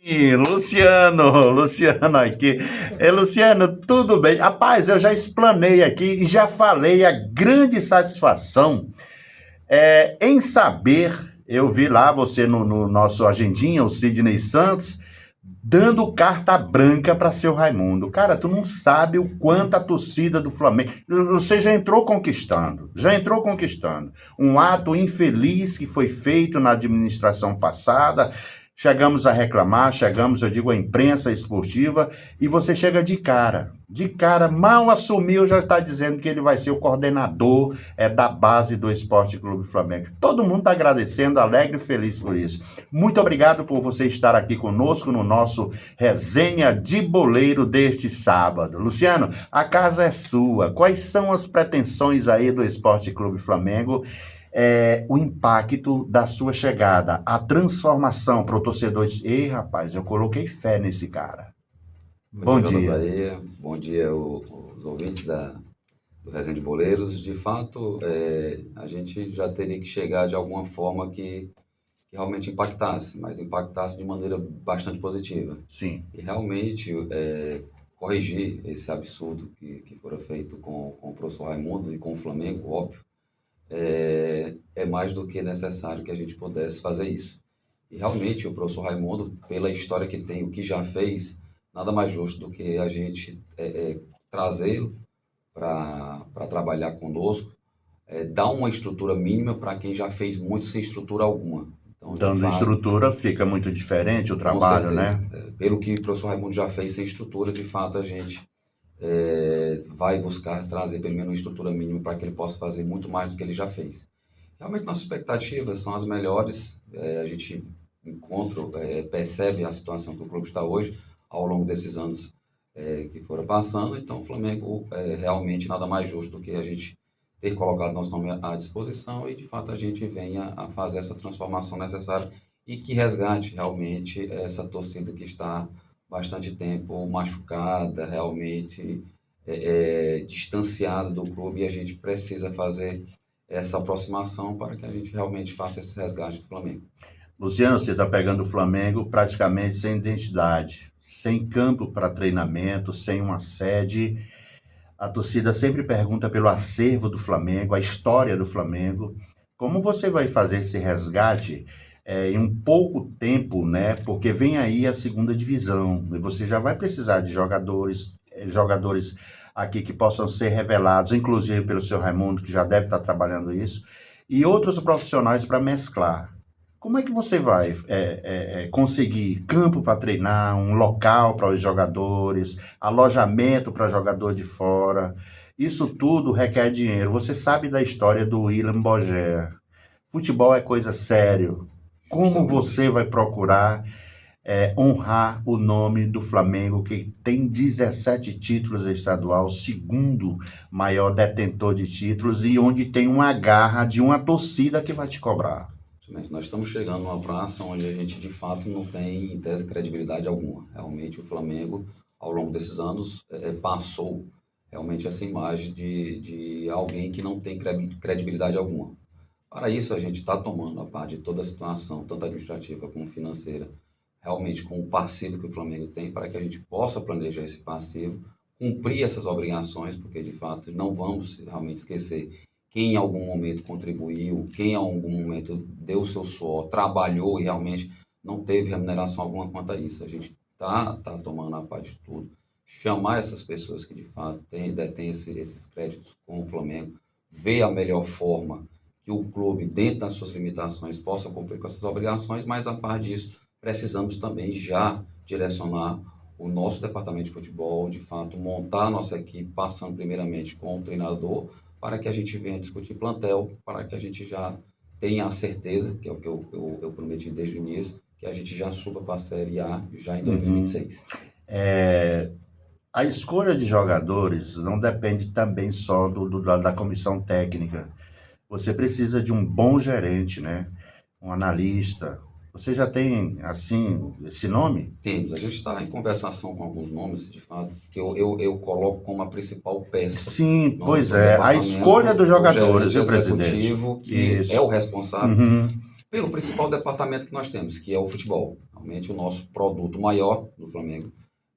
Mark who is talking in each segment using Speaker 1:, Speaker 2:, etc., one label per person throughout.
Speaker 1: Ih, Luciano aqui. Luciano, tudo bem? Rapaz, eu já explanei aqui e já falei a grande satisfação em saber, eu vi lá você no nosso agendinha, o Sidney Santos, dando carta branca para seu Raimundo. Cara, tu não sabe o quanto a torcida do Flamengo. Você já entrou conquistando. Um ato infeliz que foi feito na administração passada. Chegamos a reclamar, chegamos, eu digo, à imprensa esportiva, e você chega de cara, mal assumiu, já está dizendo que ele vai ser o coordenador da base do Esporte Clube Flamengo. Todo mundo está agradecendo, alegre e feliz por isso. Muito obrigado por você estar aqui conosco no nosso resenha de boleiro deste sábado. Luciano, a casa é sua. Quais são as pretensões aí do Esporte Clube Flamengo? O impacto da sua chegada, a transformação para o torcedor. Ei, rapaz, eu coloquei fé nesse cara.
Speaker 2: Bom
Speaker 1: Bom
Speaker 2: dia, Jota
Speaker 1: dia.
Speaker 2: Bahia. Bom dia, os ouvintes do Resenha de Boleiros. De fato, a gente já teria que chegar de alguma forma que realmente impactasse, mas impactasse de maneira bastante positiva.
Speaker 1: Sim.
Speaker 2: E realmente corrigir esse absurdo que fora feito com o professor Raimundo e com o Flamengo, óbvio, é mais do que necessário que a gente pudesse fazer isso. E realmente o professor Raimundo, pela história que tem, o que já fez, nada mais justo do que a gente trazê-lo para trabalhar conosco, dar uma estrutura mínima para quem já fez muito sem estrutura alguma. Então,
Speaker 1: Dando estrutura, fica muito diferente o trabalho, né?
Speaker 2: Pelo que o professor Raimundo já fez sem estrutura, de fato a gente vai buscar trazer pelo menos uma estrutura mínima para que ele possa fazer muito mais do que ele já fez. Realmente nossas expectativas são as melhores, a gente percebe a situação que o clube está hoje ao longo desses anos que foram passando, então o Flamengo realmente nada mais justo do que a gente ter colocado nosso nome à disposição e de fato a gente venha a fazer essa transformação necessária e que resgate realmente essa torcida que está bastante tempo machucada, realmente distanciada do clube, e a gente precisa fazer essa aproximação para que a gente realmente faça esse resgate do Flamengo.
Speaker 1: Luciano, você está pegando o Flamengo praticamente sem identidade, sem campo para treinamento, sem uma sede. A torcida sempre pergunta pelo acervo do Flamengo, a história do Flamengo. Como você vai fazer esse resgate em um pouco tempo, né? Porque vem aí a segunda divisão e você já vai precisar de jogadores aqui que possam ser revelados, inclusive pelo seu Raimundo, que já deve estar trabalhando isso, e outros profissionais para mesclar. Como é que você vai conseguir campo para treinar, um local para os jogadores, alojamento para jogador de fora? Isso tudo requer dinheiro. Você sabe da história do William Boger. Futebol é coisa sério. Como você vai procurar honrar o nome do Flamengo, que tem 17 títulos estadual, segundo maior detentor de títulos, e onde tem uma garra de uma torcida que vai te cobrar?
Speaker 2: Nós estamos chegando numa praça onde a gente de fato não tem, em tese, credibilidade alguma. Realmente o Flamengo, ao longo desses anos, passou realmente essa imagem de alguém que não tem credibilidade alguma. Para isso, a gente está tomando a parte de toda a situação, tanto administrativa como financeira, realmente com o passivo que o Flamengo tem, para que a gente possa planejar esse passivo, cumprir essas obrigações, porque de fato não vamos realmente esquecer quem em algum momento contribuiu, quem em algum momento deu o seu suor, trabalhou e realmente não teve remuneração alguma quanto a isso. A gente está tomando a parte de tudo, chamar essas pessoas que de fato detêm esses créditos com o Flamengo, ver a melhor forma que o clube, dentro das suas limitações, possa cumprir com essas obrigações, mas a par disso, precisamos também já direcionar o nosso departamento de futebol, de fato, montar a nossa equipe, passando primeiramente com o treinador, para que a gente venha discutir plantel, para que a gente já tenha a certeza, que é o que eu prometi desde o início, que a gente já suba para a Série A já em 2026.
Speaker 1: A escolha de jogadores não depende também só da comissão técnica. Você precisa de um bom gerente, né? Um analista. Você já tem, assim, esse nome?
Speaker 2: Temos. A gente está em conversação com alguns nomes, de fato, que eu coloco como a principal peça.
Speaker 1: Sim, pois é. A escolha dos jogadores, viu, presidente?
Speaker 2: Que é o responsável. Pelo principal departamento que nós temos, que é o futebol. Realmente o nosso produto maior do Flamengo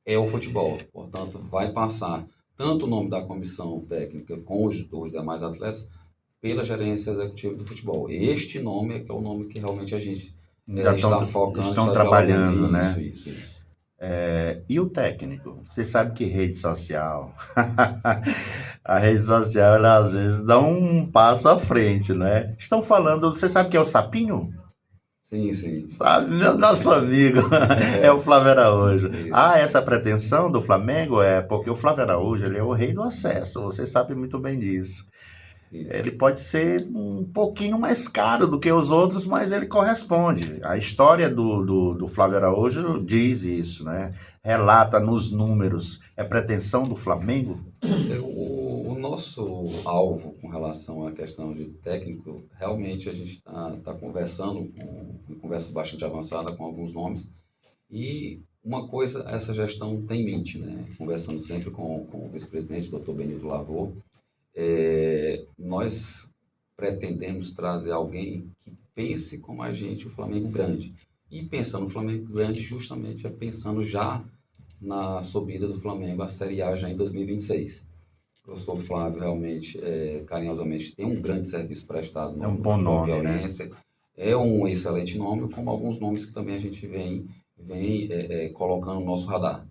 Speaker 2: é o futebol. Portanto, vai passar tanto o nome da comissão técnica com os demais atletas pela gerência executiva do futebol. Este nome é que é o nome que realmente a gente está focando,
Speaker 1: estão
Speaker 2: está
Speaker 1: trabalhando,
Speaker 2: dialogando.
Speaker 1: né?
Speaker 2: Isso.
Speaker 1: E o técnico? Você sabe que rede social, a rede social, ela às vezes dá um passo à frente, né? Estão falando, você sabe que é o Sapinho?
Speaker 2: Sim.
Speaker 1: Sabe, meu nosso amigo é o Flávio Araújo.
Speaker 2: Isso.
Speaker 1: Essa pretensão do Flamengo é porque o Flávio Araújo, ele é o rei do acesso, você sabe muito bem disso. Ele pode ser um pouquinho mais caro do que os outros, mas ele corresponde. A história do Flávio Araújo diz isso, né? Relata nos números. É pretensão do Flamengo?
Speaker 2: O nosso alvo com relação à questão de técnico, realmente a gente está conversando, em conversa bastante avançada com alguns nomes, e uma coisa essa gestão tem em mente, né? Conversando sempre com o vice-presidente, Dr. Benito Lavor, nós pretendemos trazer alguém que pense como a gente, o Flamengo grande. E pensando no Flamengo grande, justamente é pensando já na subida do Flamengo à Série A já em 2026. O professor Flávio realmente, carinhosamente, tem um grande serviço prestado
Speaker 1: É um bom nome,
Speaker 2: violência. Né? É um excelente nome, como alguns nomes que também a gente vem colocando no nosso radar.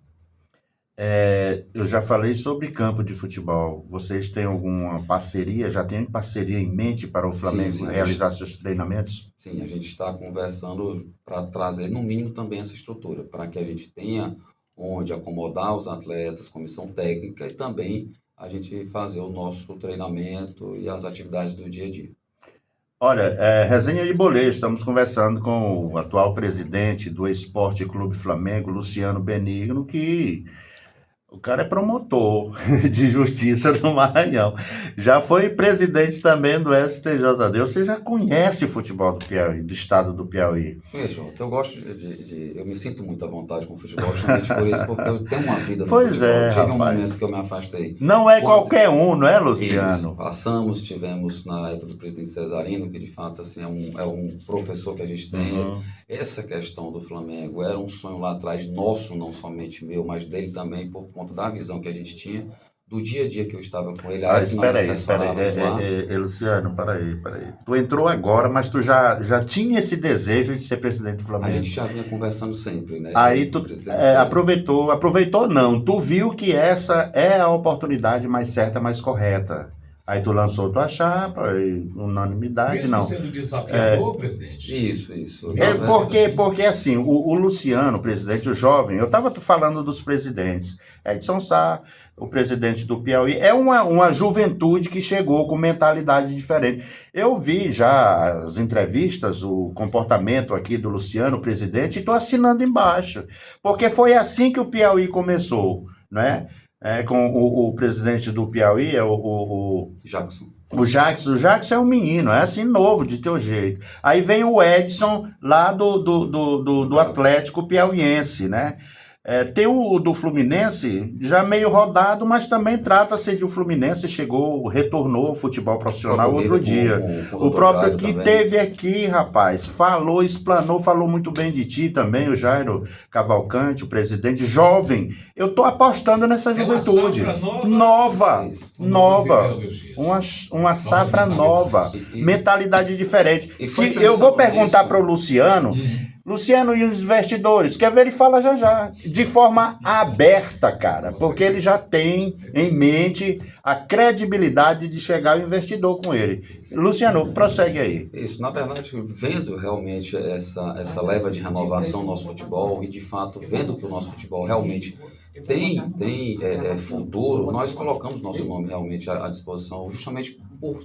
Speaker 1: Eu já falei sobre campo de futebol. Vocês têm alguma parceria? Já tem parceria em mente para o Flamengo
Speaker 2: Sim,
Speaker 1: realizar seus treinamentos?
Speaker 2: Sim, a gente está conversando para trazer, no mínimo, também essa estrutura, para que a gente tenha onde acomodar os atletas, comissão técnica e também a gente fazer o nosso treinamento e as atividades do dia a dia.
Speaker 1: Olha, resenha de boleiro, estamos conversando com o atual presidente do Esporte Clube Flamengo, Luciano Benigno, que o cara é promotor de justiça do Maranhão. Já foi presidente também do STJD. Você já conhece o futebol do Piauí, do estado do Piauí?
Speaker 2: Isso, eu gosto eu me sinto muito à vontade com o futebol, justamente por isso, porque eu tenho uma vida no
Speaker 1: Pois
Speaker 2: futebol.
Speaker 1: é,
Speaker 2: Tive um
Speaker 1: rapaz.
Speaker 2: momento que eu me afastei.
Speaker 1: Não é
Speaker 2: Quando-
Speaker 1: qualquer um, não é,
Speaker 2: Isso,
Speaker 1: Luciano?
Speaker 2: tivemos na época do presidente Cesarino, que de fato assim, é um professor que a gente tem.
Speaker 1: Uhum.
Speaker 2: Essa questão do Flamengo era um sonho lá atrás, nosso, não somente meu, mas dele também, por conta da visão que a gente tinha, do dia a dia que eu estava com ele. a época que nós
Speaker 1: Espera aí.
Speaker 2: assessorávamos lá.
Speaker 1: Luciano, peraí. Tu entrou agora, mas tu já tinha esse desejo de ser presidente do
Speaker 2: A
Speaker 1: Flamengo.
Speaker 2: gente já vinha conversando sempre, né?
Speaker 1: Aí tu
Speaker 2: Presidente Cesarino.
Speaker 1: aproveitou não, tu viu que essa é a oportunidade mais certa, mais correta. Aí tu lançou tua chapa, e unanimidade,
Speaker 3: Mesmo
Speaker 1: não.
Speaker 3: sendo desafiador, presidente.
Speaker 2: Isso.
Speaker 1: Porque assim, o Luciano, o presidente, o jovem, eu estava falando dos presidentes, Edson Sá, o presidente do Piauí, é uma juventude que chegou com mentalidade diferente. Eu vi já as entrevistas, o comportamento aqui do Luciano, o presidente, e estou assinando embaixo, porque foi assim que o Piauí começou, né? Com o presidente do Piauí,
Speaker 2: Jackson.
Speaker 1: o Jackson é um menino, é assim novo, de teu jeito. Aí vem o Edson, lá do Atlético Piauiense, né? Tem o do Fluminense, já meio rodado, mas também trata-se de um Fluminense, retornou ao futebol profissional outro dia. O próprio que teve aqui, rapaz, explanou, falou muito bem de ti também, o Jairo Cavalcante, o presidente, jovem. Eu tô apostando nessa juventude.
Speaker 3: Nova.
Speaker 1: Nova. Uma safra nova. Mentalidade diferente. Se eu vou perguntar para o Luciano, Luciano e os investidores, quer ver? Ele fala já, de forma aberta, cara, porque ele já tem em mente a credibilidade de chegar o investidor com ele. Luciano, prossegue aí.
Speaker 2: Isso, na verdade, vendo realmente essa leva de renovação do nosso futebol e, de fato, vendo que o nosso futebol realmente tem futuro, nós colocamos nosso nome realmente à disposição, justamente por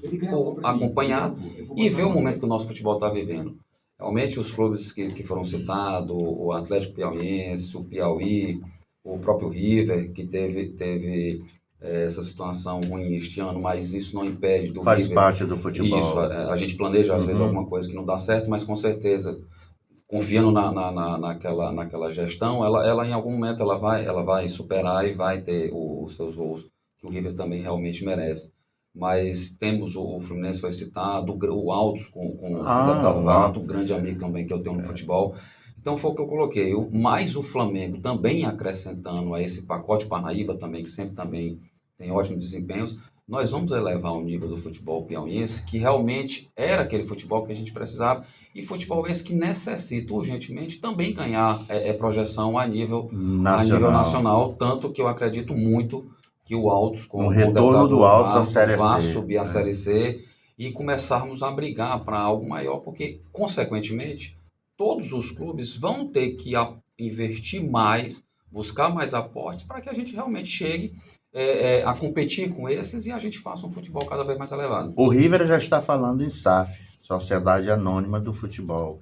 Speaker 2: acompanhar e ver o momento que o nosso futebol está vivendo. Realmente, os clubes que foram citados, o Atlético Piauiense, o Piauí, o próprio River, que teve essa situação ruim este ano, mas isso não impede do
Speaker 1: Faz
Speaker 2: River.
Speaker 1: parte do futebol.
Speaker 2: Isso, a gente planeja às vezes alguma coisa que não dá certo, mas com certeza, confiando naquela gestão, ela em algum momento ela vai superar e vai ter os seus gols, que o River também realmente merece. mas temos o Fluminense foi citado, o Altos com o
Speaker 1: Ah,
Speaker 2: deputado
Speaker 1: o
Speaker 2: Vato, um grande amigo também que eu tenho no futebol. Então foi o que eu coloquei. Mais o Flamengo também acrescentando a esse pacote Parnaíba também, que sempre também tem ótimos desempenhos, nós vamos elevar o nível do futebol piauiense, que realmente era aquele futebol que a gente precisava, e futebol esse que necessita urgentemente também ganhar projeção a nível nacional, tanto que eu acredito muito que o Altos, com
Speaker 1: o
Speaker 2: o
Speaker 1: retorno do Altos à Série
Speaker 2: vá
Speaker 1: C,
Speaker 2: subir a Série C e começarmos a brigar para algo maior, porque, consequentemente, todos os clubes vão ter que investir mais, buscar mais aportes para que a gente realmente chegue a competir com esses e a gente faça um futebol cada vez mais elevado.
Speaker 1: O River já está falando em SAF, Sociedade Anônima do Futebol.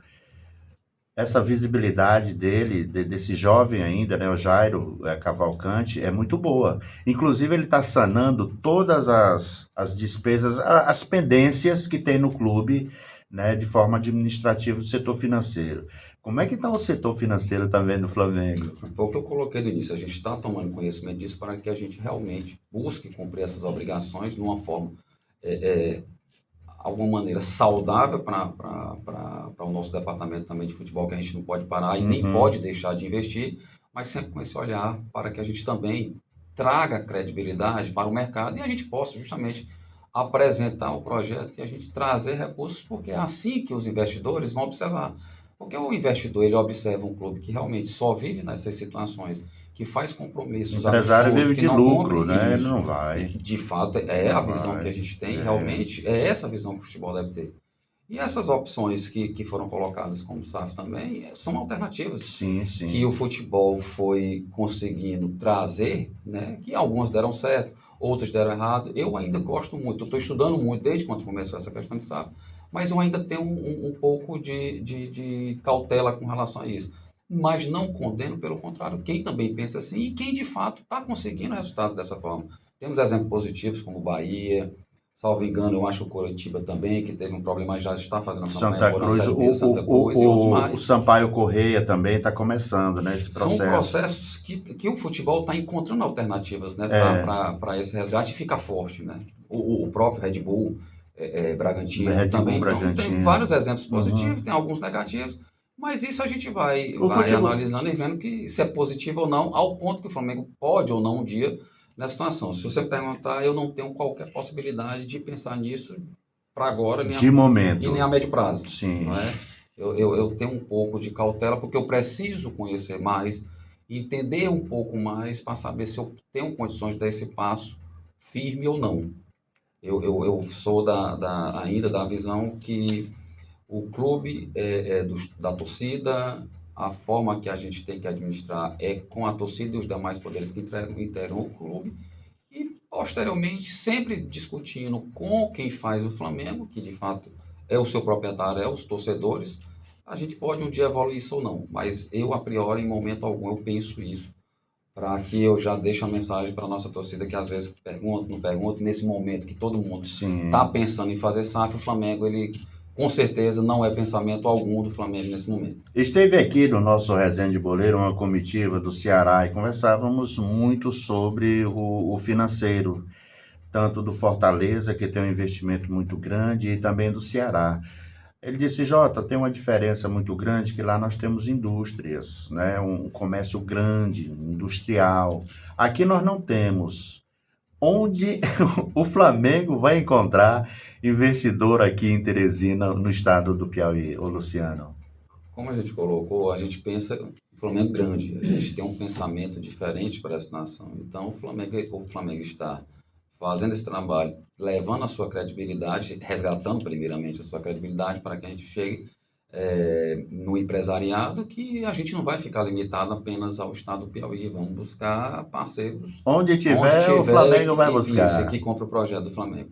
Speaker 1: Essa visibilidade dele, desse jovem ainda, né, o Jairo Cavalcante, é muito boa. Inclusive, ele está sanando todas as despesas, as pendências que tem no clube, né, de forma administrativa do setor financeiro. Como é que está o setor financeiro também do Flamengo?
Speaker 2: Foi o que eu coloquei no início. A gente está tomando conhecimento disso para que a gente realmente busque cumprir essas obrigações de uma forma alguma maneira saudável para o nosso departamento também de futebol, que a gente não pode parar e nem pode deixar de investir, mas sempre com esse olhar para que a gente também traga credibilidade para o mercado e a gente possa justamente apresentar o projeto e a gente trazer recursos, porque é assim que os investidores vão observar. Porque o investidor, ele observa um clube que realmente só vive nessas situações, que faz compromissos
Speaker 1: O empresário
Speaker 2: absurdos,
Speaker 1: vive
Speaker 2: que
Speaker 1: de
Speaker 2: não
Speaker 1: lucro,
Speaker 2: cumpre
Speaker 1: né? Ele
Speaker 2: isso.
Speaker 1: não vai.
Speaker 2: De fato, é a visão
Speaker 1: vai.
Speaker 2: que a gente tem, realmente, é essa visão que o futebol deve ter. E essas opções que foram colocadas como SAF também são alternativas
Speaker 1: Sim, sim.
Speaker 2: que o futebol foi conseguindo trazer, né? Que algumas deram certo, outras deram errado. Eu ainda gosto muito, eu estou estudando muito desde quando começou essa questão de SAF, mas eu ainda tenho um pouco de cautela com relação a isso. Mas não condeno, pelo contrário, quem também pensa assim e quem de fato está conseguindo resultados dessa forma. Temos exemplos positivos como o Bahia, salvo engano, eu acho que o Coritiba também, que teve um problema, já está fazendo uma
Speaker 1: Santa Cruz,
Speaker 2: Santa Cruz e outros mais.
Speaker 1: O Sampaio Correia também está começando, né, esse processo.
Speaker 2: São processos que o futebol está encontrando alternativas, né, para esse resgate e ficar forte, né? O próprio Red Bull Bragantino
Speaker 1: Red Bull
Speaker 2: também.
Speaker 1: Bragantino.
Speaker 2: Então, tem vários exemplos positivos, tem alguns negativos, mas isso a gente vai
Speaker 1: futebol
Speaker 2: analisando e vendo que se é positivo ou não, ao ponto que o Flamengo pode ou não um dia nessa situação. Se você me perguntar, eu não tenho qualquer possibilidade de pensar nisso para agora
Speaker 1: de momento.
Speaker 2: E nem a médio prazo.
Speaker 1: Sim.
Speaker 2: Não é? Eu tenho um pouco de cautela porque eu preciso conhecer mais, entender um pouco mais para saber se eu tenho condições de dar esse passo firme ou não. Eu sou ainda da visão que o clube da torcida, a forma que a gente tem que administrar é com a torcida e os demais poderes que integram o clube e, posteriormente, sempre discutindo com quem faz o Flamengo, que de fato é o seu proprietário, os torcedores. A gente pode um dia evoluir isso ou não, mas eu, a priori, em momento algum, eu penso isso, para que eu já deixe a mensagem para a nossa torcida, que às vezes pergunta, não pergunta, nesse momento que todo mundo está pensando em fazer SAF, o Flamengo, ele com certeza não é pensamento algum do Flamengo nesse momento.
Speaker 1: Esteve aqui no nosso Resenha de Boleiro uma comitiva do Ceará e conversávamos muito sobre o financeiro, tanto do Fortaleza, que tem um investimento muito grande, e também do Ceará. Ele disse, Jota, tem uma diferença muito grande, que lá nós temos indústrias, né? Um comércio grande, industrial. Aqui nós não temos. Onde o Flamengo vai encontrar investidor aqui em Teresina, no estado do Piauí, ô Luciano?
Speaker 2: Como a gente colocou, a gente pensa o Flamengo grande, a gente tem um pensamento diferente para essa nação. Então, o Flamengo está fazendo esse trabalho, levando a sua credibilidade, resgatando primeiramente a sua credibilidade para que a gente chegue no empresariado, que a gente não vai ficar limitado apenas ao estado do Piauí, vamos buscar parceiros.
Speaker 1: Onde tiver o Flamengo vai buscar.
Speaker 2: Isso aqui compra o projeto do Flamengo.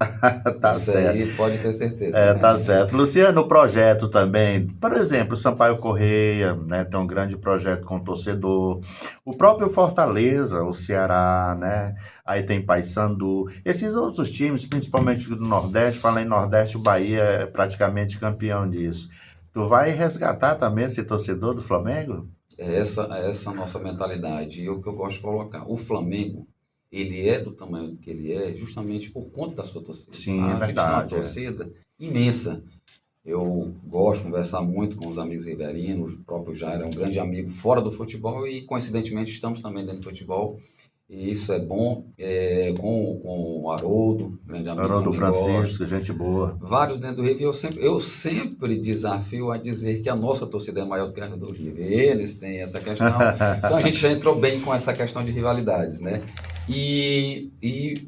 Speaker 1: Tá
Speaker 2: isso
Speaker 1: certo.
Speaker 2: Aí pode ter certeza.
Speaker 1: Tá certo. Luciano, o projeto também, por exemplo, o Sampaio Correia, né, tem um grande projeto com o torcedor. O próprio Fortaleza, o Ceará, né? Aí tem Paysandu. Esses outros times, principalmente do Nordeste, fala em Nordeste, o Bahia é praticamente campeão disso. Tu vai resgatar também esse torcedor do Flamengo?
Speaker 2: Essa é a nossa mentalidade. E o que eu gosto de colocar. O Flamengo, ele é do tamanho que ele é justamente por conta da sua torcida.
Speaker 1: Sim,
Speaker 2: A
Speaker 1: é
Speaker 2: gente tem
Speaker 1: verdade.
Speaker 2: uma torcida imensa. Eu gosto de conversar muito com os amigos ribeirinhos, o próprio Jair é um grande amigo fora do futebol e, coincidentemente, estamos também dentro do futebol. E isso é bom, com o Haroldo, grande amigo.
Speaker 1: Haroldo Francisco, gente boa.
Speaker 2: Vários dentro do River, eu sempre desafio a dizer que a nossa torcida é maior do que a do River. Eles têm essa questão. Então a gente já entrou bem com essa questão de rivalidades, né? E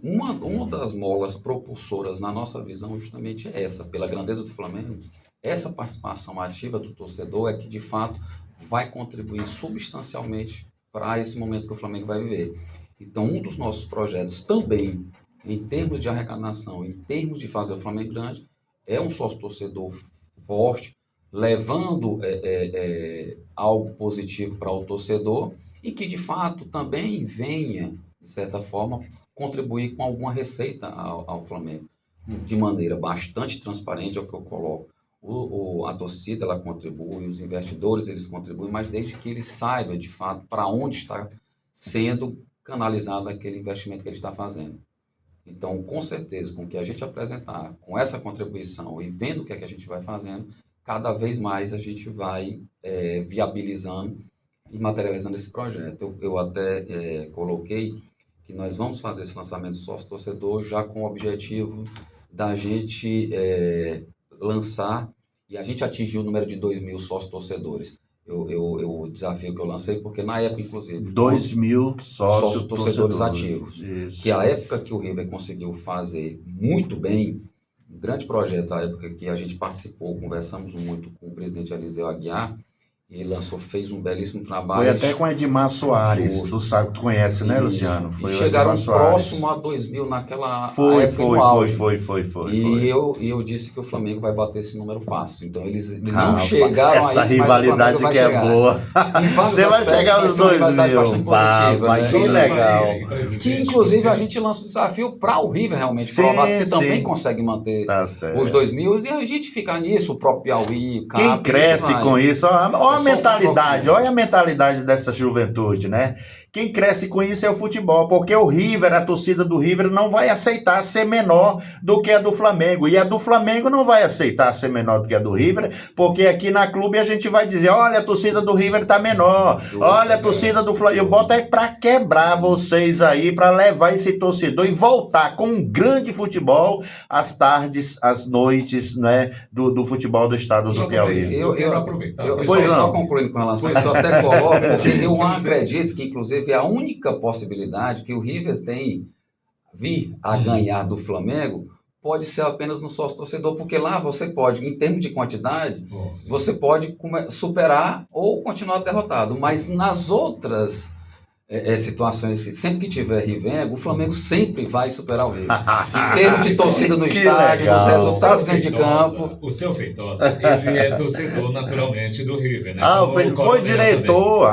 Speaker 2: uma das molas propulsoras na nossa visão justamente é essa, pela grandeza do Flamengo, essa participação ativa do torcedor é que de fato vai contribuir substancialmente para esse momento que o Flamengo vai viver. Então, um dos nossos projetos também, em termos de arrecadação, em termos de fazer o Flamengo grande, é um sócio-torcedor forte, levando algo positivo para o torcedor e que, de fato, também venha, de certa forma, contribuir com alguma receita ao Flamengo. De maneira bastante transparente, é o que eu coloco. A torcida, ela contribui, os investidores, eles contribuem, mas desde que eles saibam, de fato, para onde está sendo canalizado aquele investimento que ele está fazendo. Então, com certeza, com o que a gente apresentar, com essa contribuição e vendo o que é que a gente vai fazendo, cada vez mais a gente vai viabilizando e materializando esse projeto. Eu até coloquei que nós vamos fazer esse lançamento sócio-torcedor já com o objetivo da gente lançar, e a gente atingiu o número de 2.000 sócios-torcedores. O desafio que eu lancei, porque na época, inclusive...
Speaker 1: 2.000
Speaker 2: sócios-torcedores ativos.
Speaker 1: Isso.
Speaker 2: Que a época que o River conseguiu fazer muito bem, um grande projeto, a época que a gente participou, conversamos muito com o presidente Eliseu Aguiar, e ele fez um belíssimo trabalho.
Speaker 1: Foi até com Edmar Soares, tu sabe, tu conhece, né, Luciano?
Speaker 2: Foi, e chegaram próximo a 2.000 naquela época no auge.
Speaker 1: Foi.
Speaker 2: Eu disse que o Flamengo vai bater esse número fácil. Então eles não chegaram a isso,
Speaker 1: essa rivalidade que é boa. Você vai chegar aos 2.000. Vai, que legal.
Speaker 2: Que inclusive a gente lança o desafio para o River realmente provar que você também consegue manter os 2.000 e a gente ficar nisso, o próprio Piauí, Cap,
Speaker 1: quem cresce com isso, olha a mentalidade dessa juventude, né? Quem cresce com isso é o futebol, porque o River, a torcida do River não vai aceitar ser menor do que a do Flamengo, e a do Flamengo não vai aceitar ser menor do que a do River, porque aqui na clube a gente vai dizer, olha, a torcida do River tá menor, olha a torcida do Flamengo, eu boto aí pra quebrar vocês aí, pra levar esse torcedor e voltar com um grande futebol às tardes, às noites, né, do futebol do estado do Piauí.
Speaker 3: Eu quero aproveitar.
Speaker 2: Só concluindo com relação a isso, eu até coloco, porque eu acredito que, inclusive, a única possibilidade que o River tem vir a ganhar do Flamengo pode ser apenas no sócio-torcedor, porque lá você pode, em termos de quantidade, você pode superar ou continuar derrotado, mas nas outras situações, sempre que tiver Rivengo, o Flamengo sempre vai superar o River. Em termos de torcida no estádio, dos resultados dentro de campo.
Speaker 3: O seu Feitosa, ele é torcedor naturalmente do River, né?
Speaker 1: Foi diretor.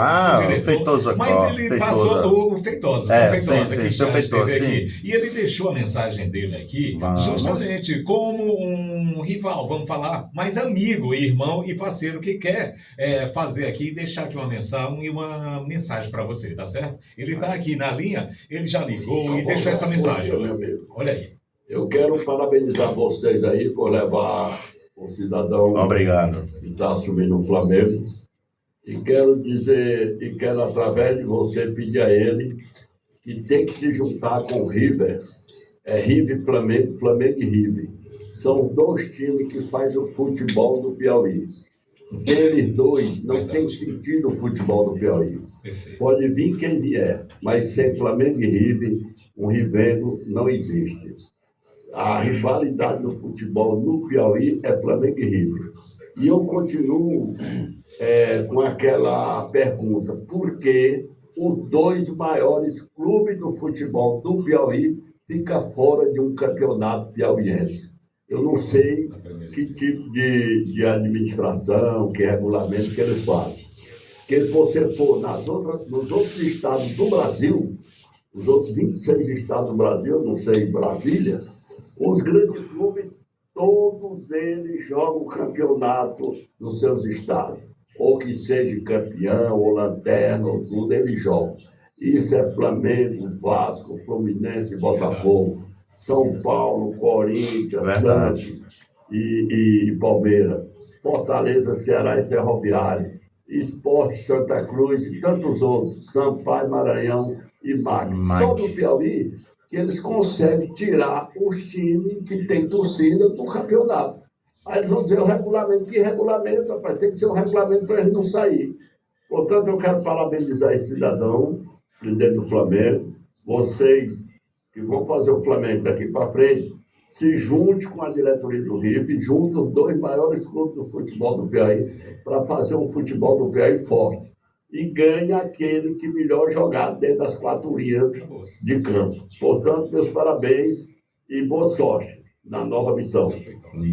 Speaker 1: Feitosa.
Speaker 3: Mas ele passou o Feitosa, o seu Feitosa, que já esteve aqui. E ele deixou a mensagem dele aqui, justamente como um rival, vamos falar, mas amigo, irmão e parceiro que quer fazer aqui e deixar aqui uma mensagem para você, tá certo? Ele está aqui na linha, ele já ligou e deixou essa mensagem. Olha aí.
Speaker 4: Eu quero parabenizar vocês aí por levar o cidadão que está assumindo o Flamengo. E quero dizer, através de você pedir a ele que tem que se juntar com o River. É River e Flamengo, Flamengo e River. São os dois times que fazem o futebol do Piauí. Sem eles dois, não tem sentido o futebol do Piauí.
Speaker 3: Perfeito.
Speaker 4: Pode vir quem vier, mas sem Flamengo e River, um Rivengo não existe. A rivalidade do futebol no Piauí é Flamengo e River. E eu continuo com aquela pergunta, por que os dois maiores clubes do futebol do Piauí ficam fora de um campeonato piauiense? Eu não sei que tipo de administração, que regulamento que eles fazem. Porque se você for nos outros estados do Brasil, os outros 26 estados do Brasil, não sei, Brasília, os grandes clubes, todos eles jogam o campeonato nos seus estados. Ou que seja campeão, ou lanterna, ou tudo, eles jogam. Isso é Flamengo, Vasco, Fluminense, Botafogo, São Paulo, Corinthians, Santos e Palmeiras, Fortaleza, Ceará e Ferroviário, Sport, Santa Cruz e tantos outros, Sampaio, Maranhão e MAC. Só do Piauí que eles conseguem tirar os times que tem torcida do campeonato. Aí eles vão dizer o regulamento. Que regulamento, rapaz? Tem que ser um regulamento para eles não sair. Portanto, eu quero parabenizar esse cidadão, presidente do Flamengo. Vocês que vão fazer o Flamengo daqui para frente, se junte com a diretoria do River, junte os 2 maiores clubes do futebol do Piauí para fazer um futebol do Piauí forte. E ganhe aquele que melhor jogar dentro das 4 linhas de campo. Portanto, meus parabéns e boa sorte na nova missão.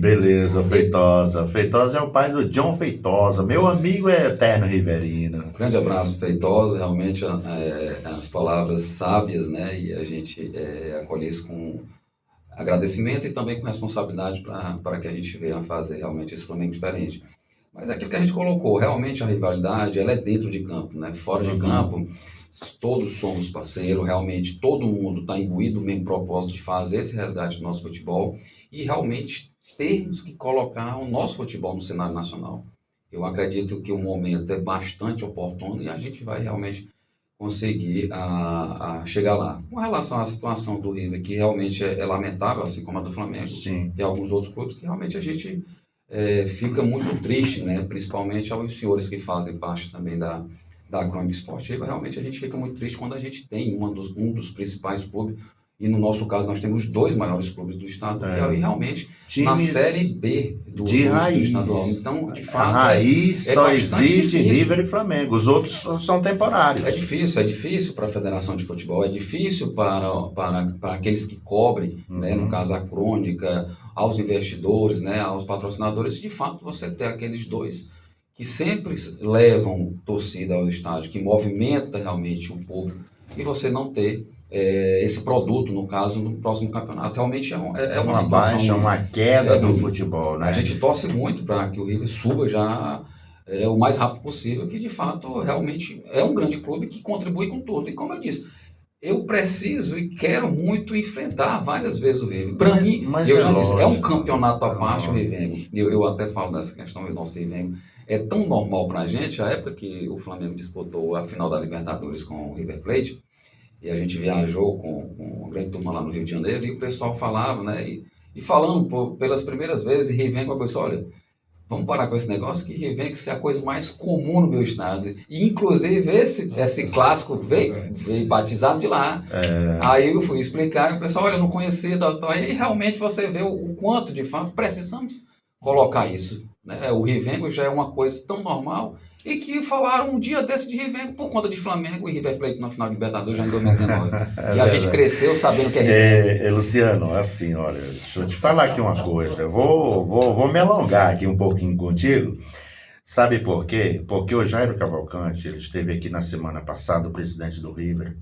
Speaker 1: Beleza, Feitosa. Feitosa é o pai do John Feitosa. Meu amigo é eterno riverino.
Speaker 2: Um grande abraço, Feitosa. Realmente, as palavras sábias, né? E a gente acolhe isso com agradecimento e também com responsabilidade para que a gente venha fazer realmente esse Flamengo diferente. Mas é aquilo que a gente colocou, realmente a rivalidade, ela é dentro de campo, né? Fora de campo, todos somos parceiros, realmente todo mundo está imbuído no mesmo propósito de fazer esse resgate do nosso futebol e realmente termos que colocar o nosso futebol no cenário nacional. Eu acredito que o momento é bastante oportuno e a gente vai realmente conseguir chegar lá. Com relação à situação do River, que realmente é lamentável, assim como a do Flamengo,
Speaker 1: Sim.
Speaker 2: e alguns outros clubes, que realmente a gente fica muito triste, né? Principalmente aos senhores que fazem parte também da crônica esportiva. Realmente a gente fica muito triste quando a gente tem um dos principais clubes, e no nosso caso nós temos 2 maiores clubes do estado, e realmente na Série B do estadual. Então, de fato,
Speaker 1: a raiz só existe
Speaker 2: difícil.
Speaker 1: River e Flamengo, os outros são temporários.
Speaker 2: É difícil para a Federação de Futebol, é difícil para aqueles que cobrem, né, no caso a crônica, aos investidores, né, aos patrocinadores. De fato, você ter aqueles 2 que sempre levam torcida ao estádio, que movimenta realmente o público, e você não ter esse produto, no caso, no próximo campeonato. Realmente é uma situação...
Speaker 1: baixa, uma queda do futebol, né?
Speaker 2: A gente torce muito para que o River suba já o mais rápido possível, que de fato realmente é um grande clube que contribui com tudo. E como eu disse, eu preciso e quero muito enfrentar várias vezes o River. Para mim, eu já disse, é um campeonato à parte o Rivengo. Eu até falo dessa questão do nosso Rivengo. É tão normal para a gente, a época que o Flamengo disputou a final da Libertadores com o River Plate, e a gente viajou com uma grande turma lá no Rio de Janeiro, e o pessoal falava, né, e falando pelas primeiras vezes, Rivengo, a coisa, olha, vamos parar com esse negócio, que Rivengo é a coisa mais comum no meu estado. E, inclusive, esse clássico veio batizado de lá. Aí eu fui explicar, e o pessoal, olha, eu não conhecia, aí realmente você vê o quanto, de fato, precisamos colocar isso, né? O Rivengo já é uma coisa tão normal, e que falaram um dia desse de Rivengo por conta de Flamengo e River Plate na final de Libertadores já em 2019. E a gente cresceu sabendo que é Rivengo.
Speaker 1: Luciano, assim, olha, deixa eu te falar aqui uma coisa. Eu vou me alongar aqui um pouquinho contigo. Sabe por quê? Porque o Jairo Cavalcante, ele esteve aqui na semana passada, o presidente do River,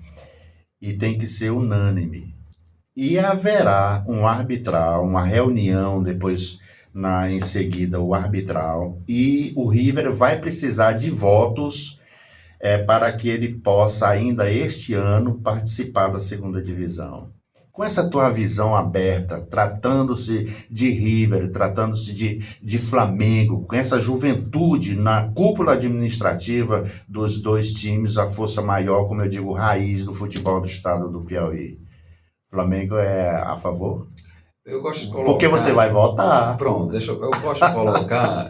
Speaker 1: e tem que ser unânime. E haverá um arbitral, uma reunião depois... em seguida o arbitral, e o River vai precisar de votos para que ele possa ainda este ano participar da segunda divisão. Com essa tua visão aberta, tratando-se de River, tratando-se de Flamengo, com essa juventude na cúpula administrativa dos 2 times, a força maior, como eu digo, raiz do futebol do estado do Piauí, Flamengo é a favor?
Speaker 2: Eu gosto de colocar...
Speaker 1: Porque você vai votar.
Speaker 2: Pronto, eu gosto de colocar...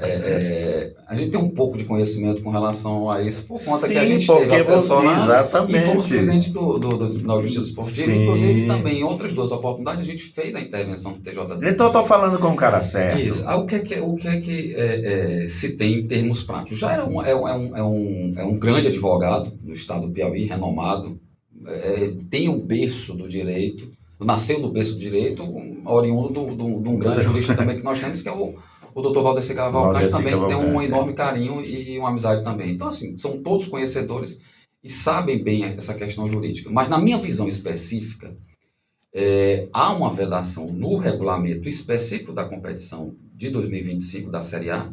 Speaker 2: a gente tem um pouco de conhecimento com relação a isso, por conta que a gente teve assessorado.
Speaker 1: Exatamente.
Speaker 2: E fomos presidente da Justiça Esportiva.
Speaker 1: Sim.
Speaker 2: Inclusive, também em outras 2 oportunidades, a gente fez a intervenção do TJD.
Speaker 1: Então, eu estou falando com o cara certo.
Speaker 2: Isso. O que é que se tem em termos práticos? Já é um grande advogado do estado do Piauí, renomado, tem o berço do direito, nasceu do berço do direito, oriundo de um grande jurista também que nós temos, que é o Dr. Valdeci Cavalcante, também tem um enorme carinho e uma amizade também. Então, assim, são todos conhecedores e sabem bem essa questão jurídica. Mas, na minha visão específica, há uma vedação no regulamento específico da competição de 2025 da Série A,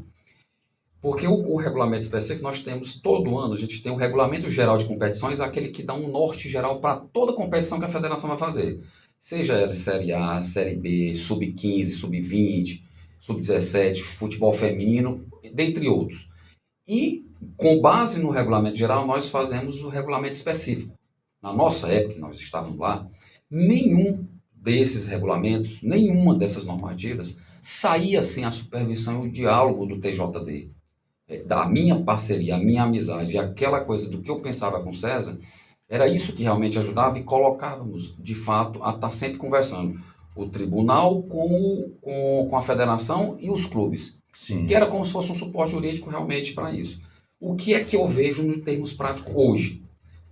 Speaker 2: Porque o regulamento específico, nós temos todo ano, a gente tem o regulamento geral de competições, aquele que dá um norte geral para toda competição que a federação vai fazer. Seja ela Série A, Série B, Sub-15, Sub-20, Sub-17, futebol feminino, dentre outros. E, com base no regulamento geral, nós fazemos o regulamento específico. Na nossa época, que nós estávamos lá, nenhum desses regulamentos, nenhuma dessas normativas, saía sem a supervisão e o diálogo do TJD. Da minha parceria, a minha amizade, aquela coisa do que eu pensava com o César, era isso que realmente ajudava e colocávamos, de fato, a estar sempre conversando. O tribunal com a federação e os clubes.
Speaker 1: Sim.
Speaker 2: Que era como se fosse um suporte jurídico realmente para isso. O que é que eu vejo em termos práticos hoje?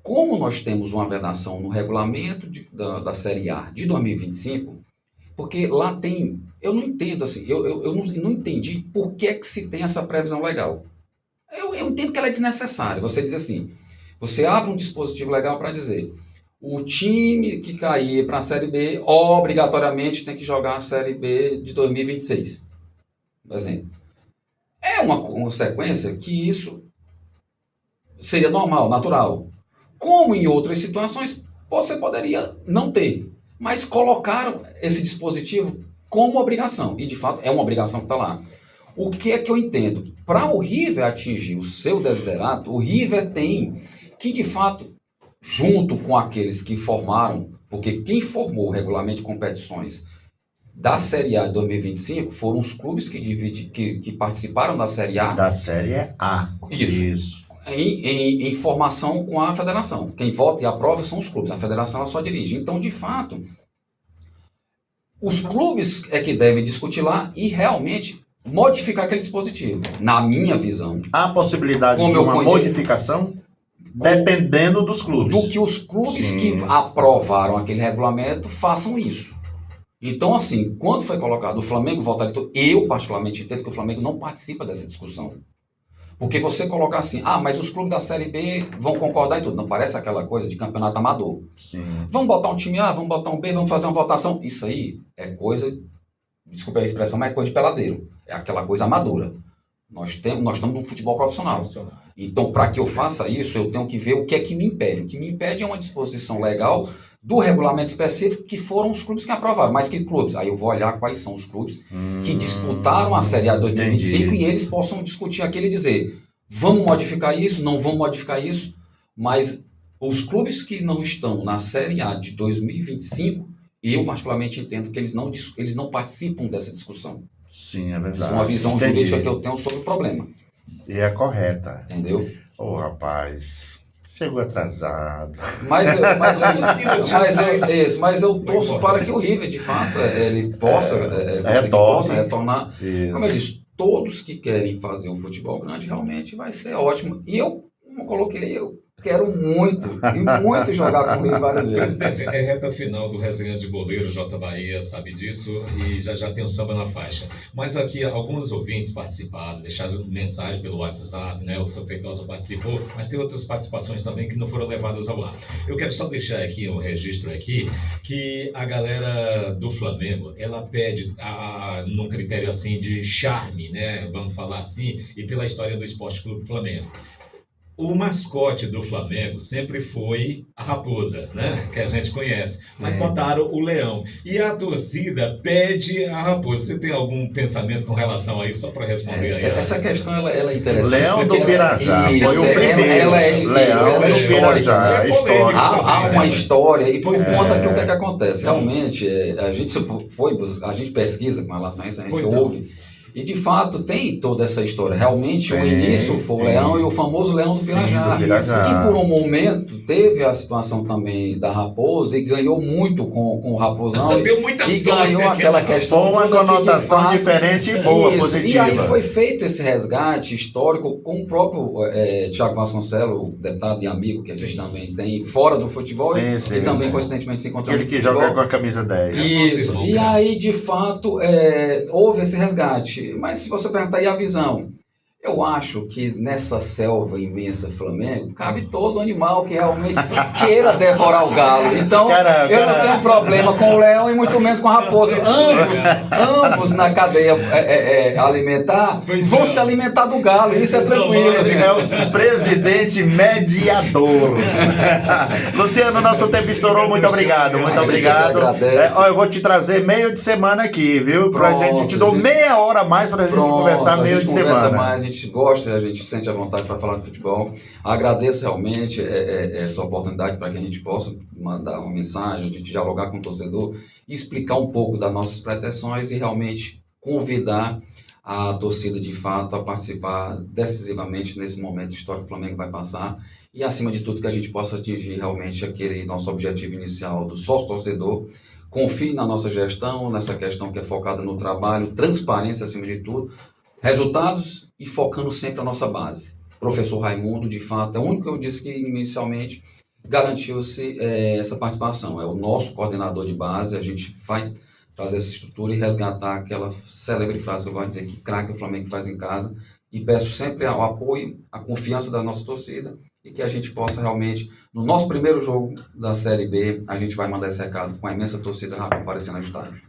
Speaker 2: Como nós temos uma vedação no regulamento da Série A de 2025, porque lá tem... Eu não entendo, assim, eu não entendi por que é que se tem essa previsão legal. Eu entendo que ela é desnecessária. Você diz assim, você abre um dispositivo legal para dizer, o time que cair para a Série B, obrigatoriamente tem que jogar a Série B de 2026. Por exemplo. É uma consequência que isso seria normal, natural. Como em outras situações, você poderia não ter. Mas colocaram esse dispositivo como obrigação. E, de fato, é uma obrigação que está lá. O que é que eu entendo? Para o River atingir o seu desiderato, o River tem que, de fato, junto com aqueles que formaram, porque quem formou o regulamento de competições da Série A de 2025 foram os clubes que participaram da Série A.
Speaker 1: Da Série A.
Speaker 2: Isso. Em formação com a federação. Quem vota e aprova são os clubes. A federação ela só dirige. Então, de fato, os clubes é que devem discutir lá e realmente modificar aquele dispositivo. Na minha visão.
Speaker 1: Há possibilidade de uma modificação? Dependendo dos clubes.
Speaker 2: Do que os clubes que aprovaram aquele regulamento façam isso. Então, assim, quando foi colocado o Flamengo voltar, eu particularmente entendo que o Flamengo não participa dessa discussão. Porque você colocar assim, mas os clubes da Série B vão concordar e tudo. Não parece aquela coisa de campeonato amador.
Speaker 1: Sim.
Speaker 2: Vamos botar um time A, vamos botar um B, vamos fazer uma votação. Isso aí é coisa, desculpa a expressão, mas é coisa de peladeiro. É aquela coisa amadora. Nós estamos num futebol profissional. Então, para que eu faça isso, eu tenho que ver o que é que me impede. O que me impede é uma disposição legal do regulamento específico que foram os clubes que aprovaram. Mas que clubes? Aí eu vou olhar quais são os clubes que disputaram a Série A 2025 entendi. E eles possam discutir aquilo e dizer, vamos modificar isso, não vamos modificar isso, mas os clubes que não estão na Série A de 2025, eu particularmente entendo que eles não participam dessa discussão.
Speaker 1: Sim, é verdade.
Speaker 2: Isso é uma visão jurídica que eu tenho sobre o problema.
Speaker 1: E é correta.
Speaker 2: Entendeu?
Speaker 1: Rapaz... Chegou atrasado.
Speaker 2: Mas eu torço para que o River, de fato, ele possa retornar. Isso. Como eu disse, todos que querem fazer um futebol grande realmente vai ser ótimo. E eu quero muito jogar com o River várias vezes.
Speaker 3: É reta final do Resenha de Boleiro, J. Bahia sabe disso, e já tem o samba na faixa. Mas aqui alguns ouvintes participaram, deixaram mensagem pelo WhatsApp, né? O seu Feitosa participou, mas tem outras participações também que não foram levadas ao ar. Eu quero só deixar aqui um registro aqui, que a galera do Flamengo, ela pede, num critério assim de charme, né? Vamos falar assim, e pela história do Esporte Clube Flamengo. O mascote do Flamengo sempre foi a raposa, né? Que a gente conhece. Mas botaram o leão. E a torcida pede a raposa. Você tem algum pensamento com relação a isso? Só para responder aí.
Speaker 2: Essa questão ela é interessante.
Speaker 1: Leão do Pirajá. Foi o primeiro. Leão do Pirajá.
Speaker 2: Há uma história. E por conta que o que é que acontece? Realmente, a gente pesquisa com relação a isso, a gente ouve. E, de fato, tem toda essa história. Realmente, o início foi o Leão e o famoso Leão do Pirajá. Que, por um momento, teve a situação também da raposa e ganhou muito com o raposão.
Speaker 3: Deu muita
Speaker 2: e
Speaker 3: sorte
Speaker 2: ganhou aquela questão.
Speaker 1: Foi uma conotação diferente e boa, positiva.
Speaker 2: E aí foi feito esse resgate histórico com o próprio Thiago Vasconcelos, deputado e amigo que a gente também tem, fora do futebol, e também, coincidentemente, se encontrou
Speaker 1: no futebol. Ele que joga com a camisa 10.
Speaker 2: Isso. E aí, de fato, houve esse resgate. Mas se você perguntar aí a visão, Eu acho que nessa selva imensa Flamengo, cabe todo animal que realmente queira devorar o galo. Então, eu não tenho problema com o leão e muito menos com a raposa. Ambos na cadeia alimentar vão se alimentar do galo. Isso é tranquilo.
Speaker 1: É o presidente mediador. Luciano, nosso tempo estourou. Muito obrigado. Muito obrigado. Eu vou te trazer meio de semana aqui, viu? Pra gente, te dou meia hora a mais pra gente conversar meio de semana.
Speaker 2: A gente gosta, a gente sente a vontade para falar de futebol. Agradeço realmente essa oportunidade para que a gente possa mandar uma mensagem, a gente dialogar com o torcedor e explicar um pouco das nossas pretensões e realmente convidar a torcida de fato a participar decisivamente nesse momento histórico que o Flamengo vai passar e acima de tudo que a gente possa atingir realmente aquele nosso objetivo inicial do sócio-torcedor. Confie na nossa gestão, nessa questão que é focada no trabalho, transparência acima de tudo, resultados e focando sempre a nossa base. O professor Raimundo, de fato, é o único que eu disse que inicialmente garantiu-se essa participação. É o nosso coordenador de base, a gente vai trazer essa estrutura e resgatar aquela célebre frase que eu gosto de dizer, que craque o Flamengo faz em casa, e peço sempre o apoio, a confiança da nossa torcida e que a gente possa realmente, no nosso primeiro jogo da Série B, a gente vai mandar esse recado com a imensa torcida rápida aparecendo no estádio.